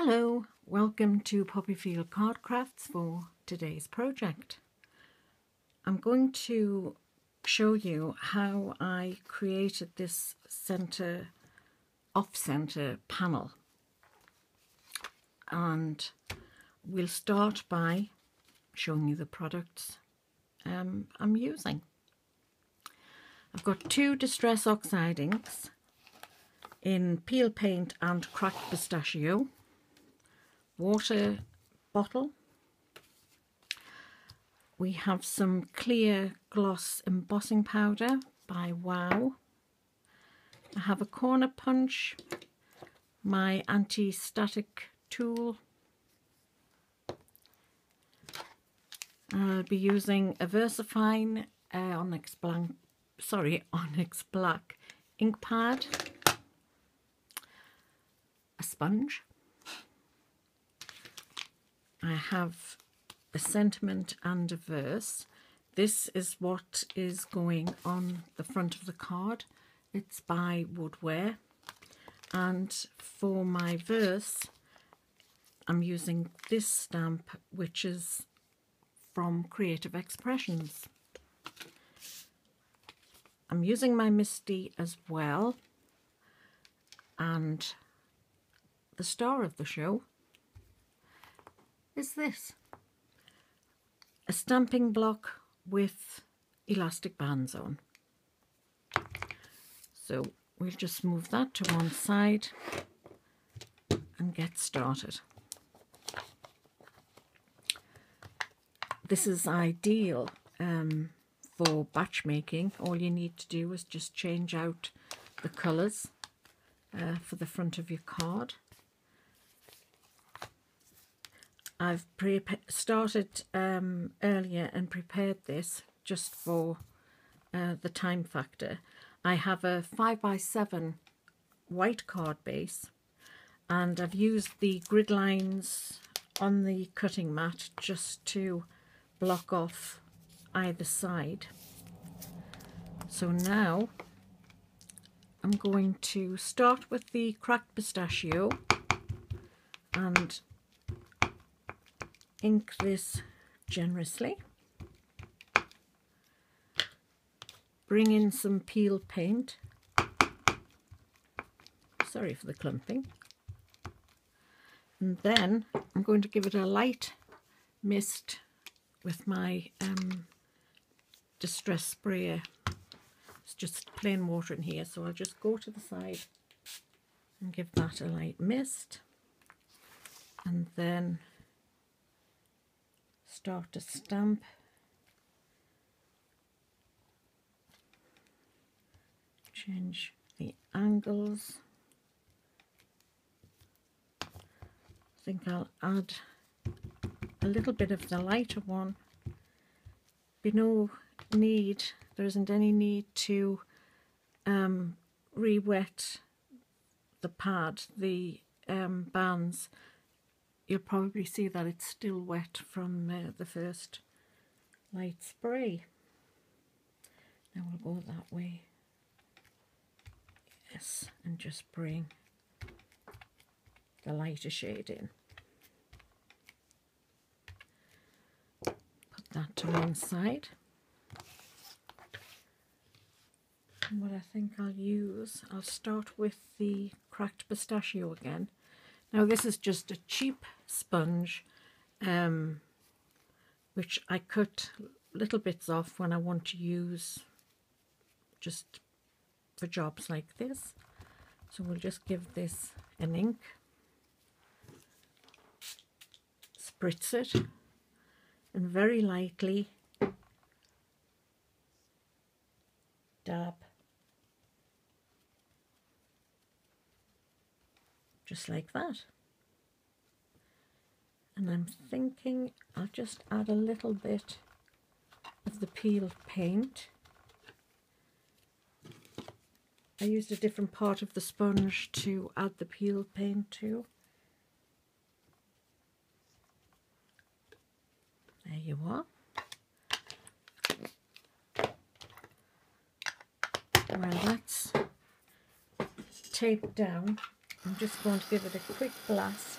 Hello, welcome to Poppyfield Card Crafts for today's project. I'm going to show you how I created this off-center panel, and we'll start by showing you the products I'm using. I've got two Distress Oxide inks in Peel Paint and Cracked Pistachio, water bottle. We have some clear gloss embossing powder by Wow. I have a corner punch, my anti-static tool. I'll be using a VersaFine Onyx Black ink pad, a sponge. I have a sentiment and a verse. This is what is going on the front of the card. It's by Woodware, and for my verse I'm using this stamp, which is from Creative Expressions. I'm using my Misty as well, and the star of the show is this, a stamping block with elastic bands on. So we'll just move that to one side and get started. This is ideal for batch making. All you need to do is just change out the colours for the front of your card. I've started earlier and prepared this just for the time factor. I have a 5x7 white card base, and I've used the grid lines on the cutting mat just to block off either side. So now I'm going to start with the Cracked Pistachio and ink this generously. Bring in some Peel Paint. Sorry for the clumping. And then I'm going to give it a light mist with my Distress sprayer. It's just plain water in here, so I'll just go to the side and give that a light mist, and then start to stamp. Change the angles. I think I'll add a little bit of the lighter one. There isn't any need to re-wet the pad, the bands. You'll probably see that it's still wet from the first light spray. Now we'll go that way. Yes, and just bring the lighter shade in. Put that to one side. And what I think I'll start with the Cracked Pistachio again. Now this is just a cheap sponge, which I cut little bits off when I want to use just for jobs like this. So we'll just give this an ink, spritz it, and very lightly dab, just like that. And I'm thinking I'll just add a little bit of the Peel Paint. I used a different part of the sponge to add the Peel Paint to. There you are. While that's taped down, I'm just going to give it a quick blast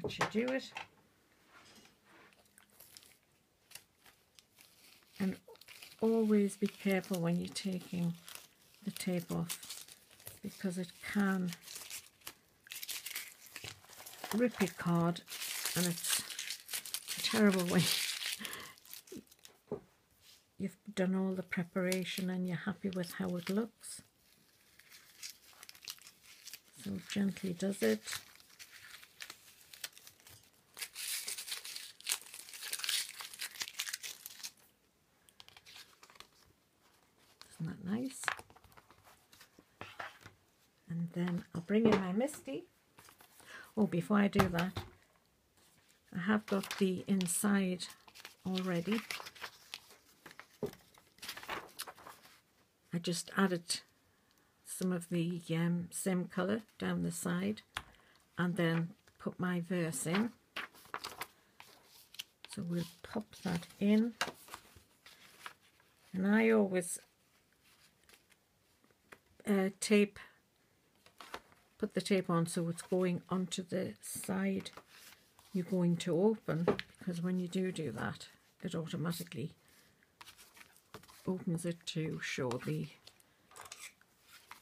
that you do it. And always be careful when you're taking the tape off, because it can rip your card, and it's a terrible way. You've done all the preparation and you're happy with how it looks. So gently does it. Isn't that nice? And then I'll bring in my Misty. Oh, before I do that, I have got the inside already. I just added some of the same colour down the side and then put my verse in. So we'll pop that in. And I always put the tape on so it's going onto the side you're going to open, because when you do that, it automatically opens it to show the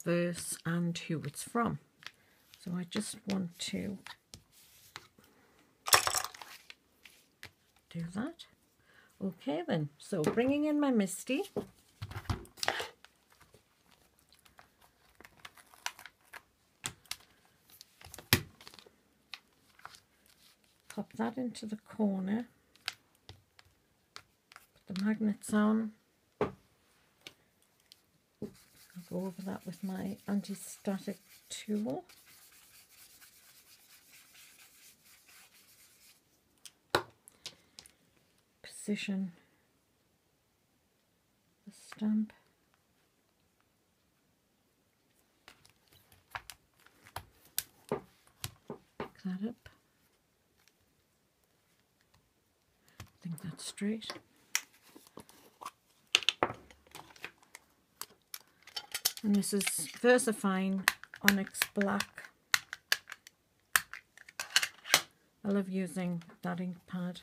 verse and who it's from. So I just want to do that. Okay then, so bringing in my Misty. Pop that into the corner. Put the magnets on. I'll go over that with my anti-static tool. Position the stamp. Pick that up. I think that's straight. And this is VersaFine Onyx Black. I love using that ink pad.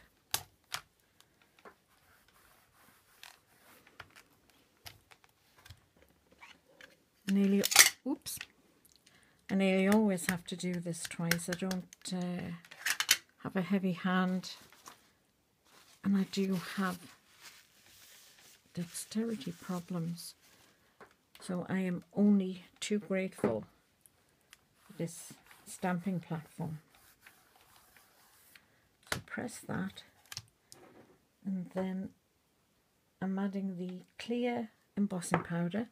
I nearly always have to do this twice. I don't have a heavy hand, and I do have dexterity problems. So I am only too grateful for this stamping platform. So press that, and then I'm adding the clear embossing powder.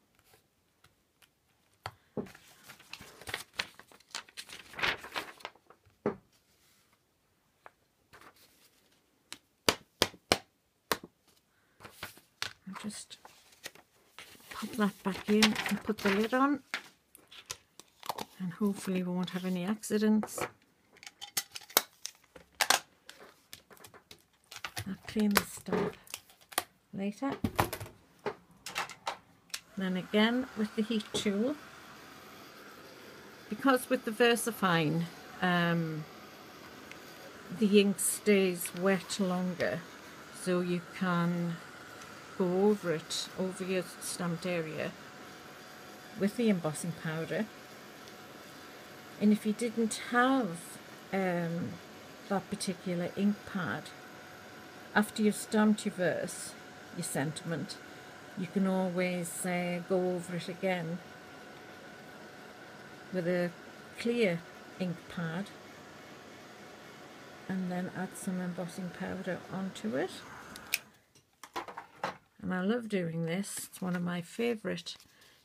Just pop that back in and put the lid on, and hopefully we won't have any accidents. I'll clean the stamp later. Then again with the heat tool, because with the VersaFine the ink stays wet longer, so you can go over it, over your stamped area with the embossing powder. And if you didn't have that particular ink pad, after you've stamped your verse, your sentiment, you can always go over it again with a clear ink pad and then add some embossing powder onto it. And I love doing this. It's one of my favourite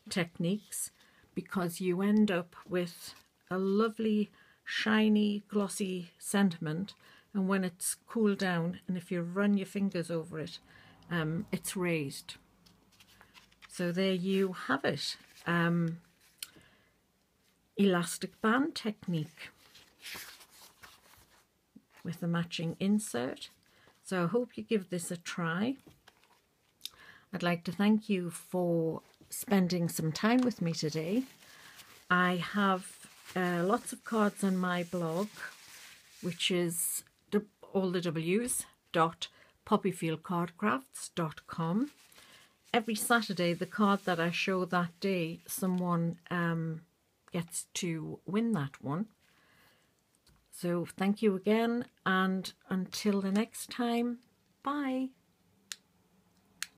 techniques, because you end up with a lovely, shiny, glossy sentiment, and when it's cooled down, and if you run your fingers over it, it's raised. So there you have it. Elastic band technique with the matching insert. So I hope you give this a try. I'd like to thank you for spending some time with me today. I have lots of cards on my blog, which is all the W's, .poppyfieldcardcrafts.com. Every Saturday, the card that I show that day, someone gets to win that one. So thank you again, and until the next time, bye.